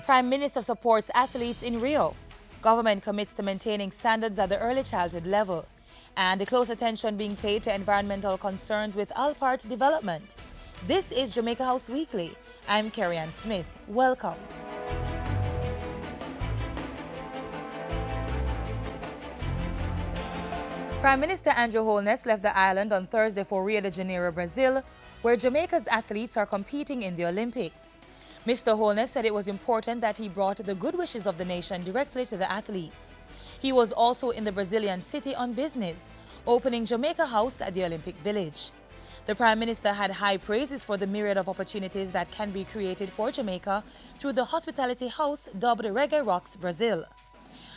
Prime Minister supports athletes in Rio. Government commits to maintaining standards at the early childhood level. And close attention being paid to environmental concerns with All Part development. This is Jamaica House Weekly. I'm Carrie-Ann Smith. Welcome. Prime Minister Andrew Holness left the island on Thursday for Rio de Janeiro, Brazil, where Jamaica's athletes are competing in the Olympics. Mr. Holness said it was important that he brought the good wishes of the nation directly to the athletes. He was also in the Brazilian city on business, opening Jamaica House at the Olympic Village. The Prime Minister had high praises for the myriad of opportunities that can be created for Jamaica through the hospitality house dubbed Reggae Rocks Brazil.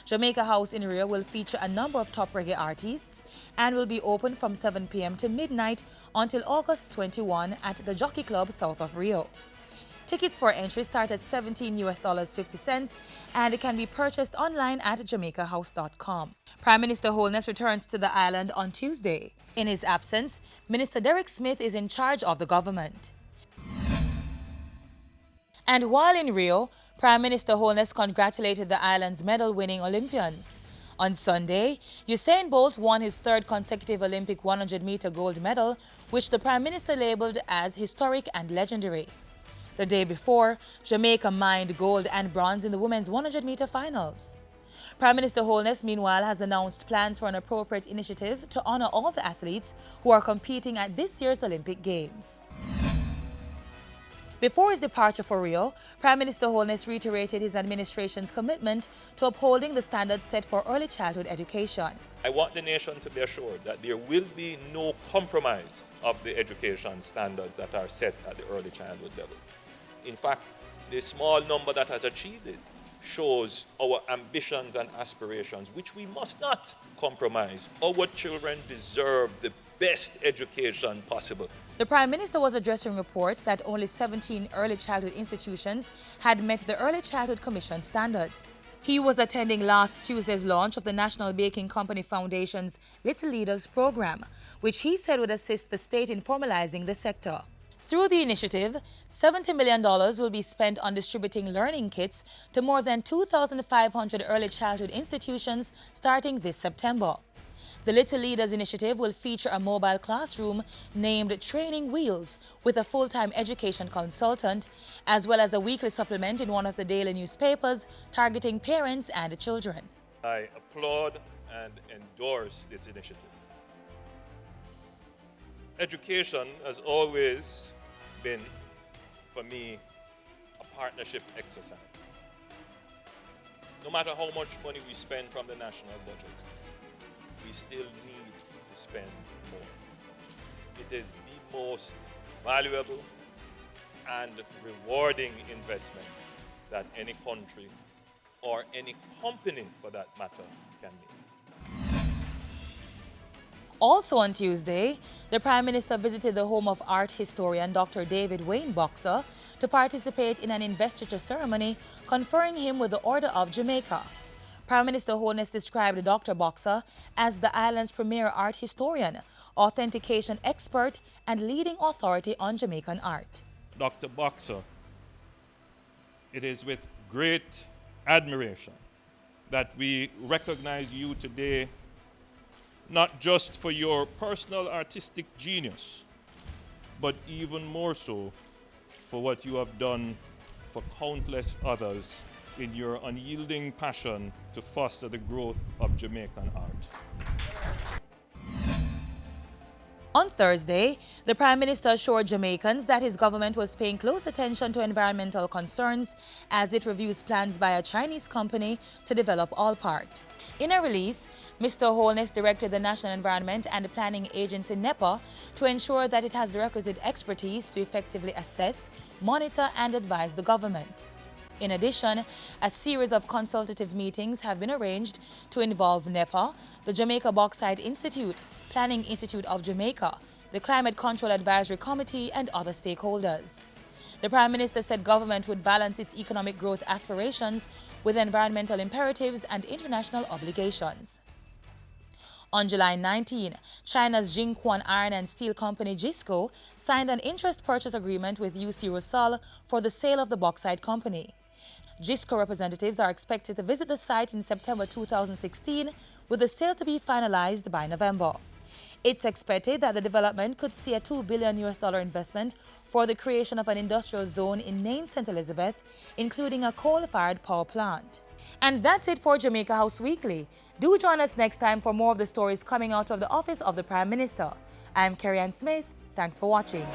Jamaica House in Rio will feature a number of top reggae artists and will be open from 7 p.m. to midnight until August 21 at the Jockey Club south of Rio. Tickets for entry start at $17.50 and it can be purchased online at jamaicahouse.com. Prime Minister Holness returns to the island on Tuesday. In his absence, Minister Derek Smith is in charge of the government. And while in Rio, Prime Minister Holness congratulated the island's medal-winning Olympians. On Sunday, Usain Bolt won his third consecutive Olympic 100-meter gold medal, which the Prime Minister labeled as historic and legendary. The day before, Jamaica mined gold and bronze in the women's 100-meter finals. Prime Minister Holness, meanwhile, has announced plans for an appropriate initiative to honor all the athletes who are competing at this year's Olympic Games. Before his departure for Rio, Prime Minister Holness reiterated his administration's commitment to upholding the standards set for early childhood education. I want the nation to be assured that there will be no compromise of the education standards that are set at the early childhood level. In fact, the small number that has achieved it shows our ambitions and aspirations, which we must not compromise. Our children deserve the best education possible. The Prime Minister was addressing reports that only 17 early childhood institutions had met the Early Childhood Commission standards. He was attending last Tuesday's launch of the National Baking Company Foundation's Little Leaders program, which he said would assist the state in formalizing the sector. Through the initiative, $70 million will be spent on distributing learning kits to more than 2,500 early childhood institutions starting this September. The Little Leaders initiative will feature a mobile classroom named Training Wheels with a full-time education consultant, as well as a weekly supplement in one of the daily newspapers targeting parents and children. I applaud and endorse this initiative. Education has always been, for me, a partnership exercise. No matter how much money we spend from the national budget, we still need to spend more. It is the most valuable and rewarding investment that any country or any company, for that matter, can make. Also on Tuesday, the Prime Minister visited the home of art historian Dr. David Wayne Boxer to participate in an investiture ceremony conferring him with the Order of Jamaica. Prime Minister Holness described Dr. Boxer as the island's premier art historian, authentication expert, and leading authority on Jamaican art. Dr. Boxer, it is with great admiration that we recognize you today, not just for your personal artistic genius, but even more so for what you have done for countless others in your unyielding passion to foster the growth of Jamaican art. On Thursday, the Prime Minister assured Jamaicans that his government was paying close attention to environmental concerns as it reviews plans by a Chinese company to develop All Part. In a release, Mr. Holness directed the National Environment and Planning Agency NEPA to ensure that it has the requisite expertise to effectively assess, monitor, and advise the government. In addition, a series of consultative meetings have been arranged to involve NEPA, the Jamaica Bauxite Institute, Planning Institute of Jamaica, the Climate Control Advisory Committee, and other stakeholders. The Prime Minister said government would balance its economic growth aspirations with environmental imperatives and international obligations. On July 19, China's Jinquan Iron and Steel Company JISCO signed an interest purchase agreement with UC Rusal for the sale of the bauxite company. GISCO representatives are expected to visit the site in September 2016, with the sale to be finalized by November. It's expected that the development could see a $2 billion investment for the creation of an industrial zone in Nain St. Elizabeth, including a coal-fired power plant. And that's it for Jamaica House Weekly. Do join us next time for more of the stories coming out of the office of the Prime Minister. I'm Carrie Ann Smith. Thanks for watching.